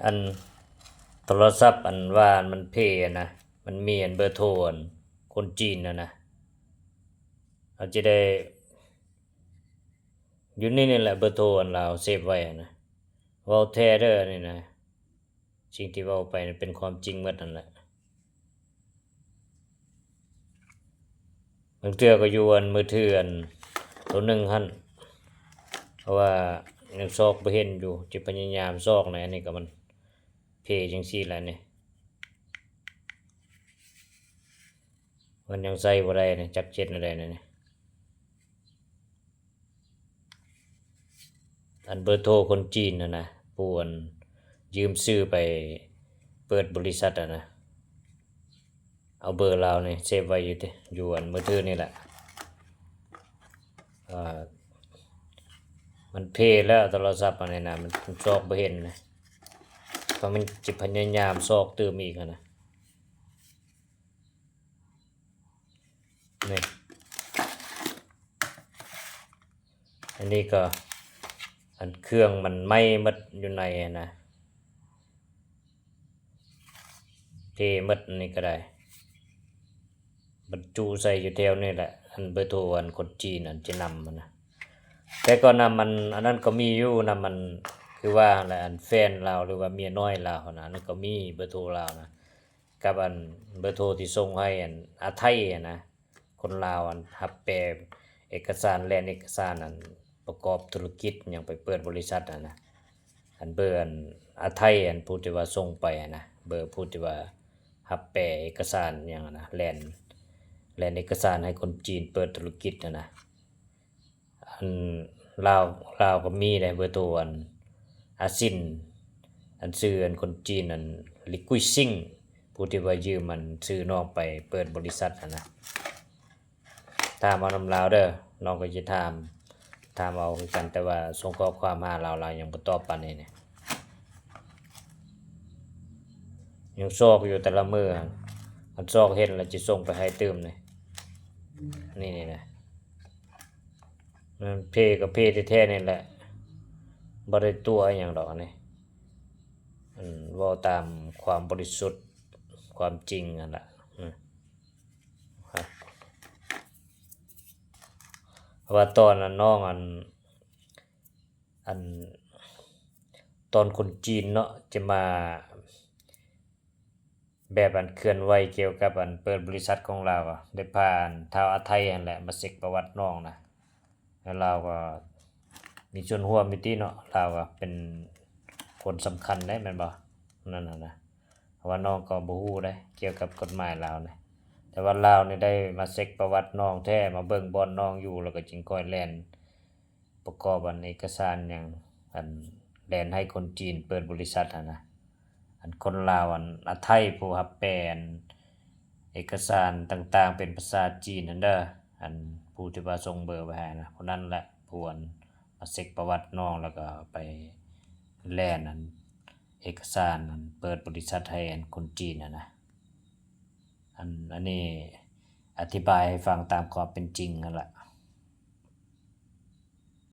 อันโทรศัพท์อันว่ามันเพนะมันมีอันเบอร์โทรอันคนจีนนะเราจะได้อยู่นี่แหละเบอร์โทรอันเราเซฟไว้นะเว้าแท้เด้อนี่นะสิ่งที่เว้าไปเป็นความจริงหมดนั่นแหละบางเทื่อก็อยู่อันมือถืออันตัวหนึ่งหั่นเพราะว่ายังซอกบ่เห็นอยู่จะพยายามซอกนะอันนี้ก็มันเพจังซี่แหละนี่มันยังใส่บ่ได้นี่จักเจ็ดอะไรนี่อันเบอร์โทรคนจีนนะปูอันยืมซื้อไปเปิดบริษัทนะเอาเบอร์เรานี่เซฟไว้อยู่อันมือถือนี่แหละมันเพแล้วโทรศัพท์อันนี้นะมันซอกบ่เห็นนะเพราะมันจะพยายามซอกเติมอีกนะนี่อันนี้ก็อันเครื่องมันไหม้หมดอยู่ในนะเพหมดนี่ก็ได้บรรจุใส่อยู่แถวนี่แหละอันเบอร์โทรอันคนจีนอันจะนำมันนะแต่ก็นำมันอันนั้นก็มีอยู่นำมันคือว่าแหละอันแฟนเราหรือว่าเมียน้อยเรานะนั่นก็มีเบอร์โทรเรานะกับอันเบอร์โทรที่ส่งให้อันอาไทยนะคนลาวอันรับแปลเอกสารแลนเอกสารอันประกอบธุรกิจอย่างไปเปิดบริษัทนะอันเบอร์อันอาไทยอันพูดที่ว่าส่งไปนะเบอร์พูดที่ว่ารับแปลเอกสารอย่างนะแลนเอกสารให้คนจีนเปิดธุรกิจนะอันลาวก็มีได้เบอร์โทรอันอาซินอันซื้ออันคนจีนอันลิกุยซิ่งผู้ที่ว่ายืมมันซื้อน้องไปเปิดบริษัทนะถามเอานำลาวเด้อน้องก็จะถามเอาคือกันแต่ว่าส่งข้อความหาเรายังบ่ตอบปานนี้เนี่ยยังซอกอยู่แต่ละมื้อมันซอกเห็นแล้วจะส่งไปให้เติมนี่นะมันเพกับเพแท้ๆนี่แหละบ่ได้ตัวอหยังดอกนี่เว้าตามความบริสุทธิ์ความจริงนั่นล่ะเพราะว่าตอนนั้นน้องอันตอนคนจีนเนาะจะมาแบบอันเคลื่อนไหวเกี่ยวกับอันเปิดบริษัทของเราก็ได้พาท้าวอาไทยนั่นแหละมาเช็คประวัติน้องนะแล้วเราก็มีส่วนร่วมมีติเนาะเราก็เป็นคนสำคัญได้แม่นบ่นั่นน่ะนะเพราะว่าน้องก็บ่ฮู้ได้เกี่ยวกับกฎหมายลาวนี่แต่ว่าลาวนี่ได้มาเช็คประวัติน้องแท้มาเบิ่งบ่อนน้องอยู่แล้วก็จึงค่อยแล่นประกอบอันเอกสารหยังอันแล่นให้คนจีนเปิดบริษัทนะอันคนลาวอันอาไทยผู้รับแปลเอกสารต่างๆเป็นภาษาจีนนั่นเด้ออันผู้ที่ว่าส่งเบอร์ไปให้นะคนนั้นแหละผู้อันมาเช็คประวัติน้องแล้วก็ไปแล่นอันเอกสารอันเปิดบริษัทให้อันคนจีนนะอันนี้อธิบายให้ฟังตามความเป็นจริงนั่นแหละ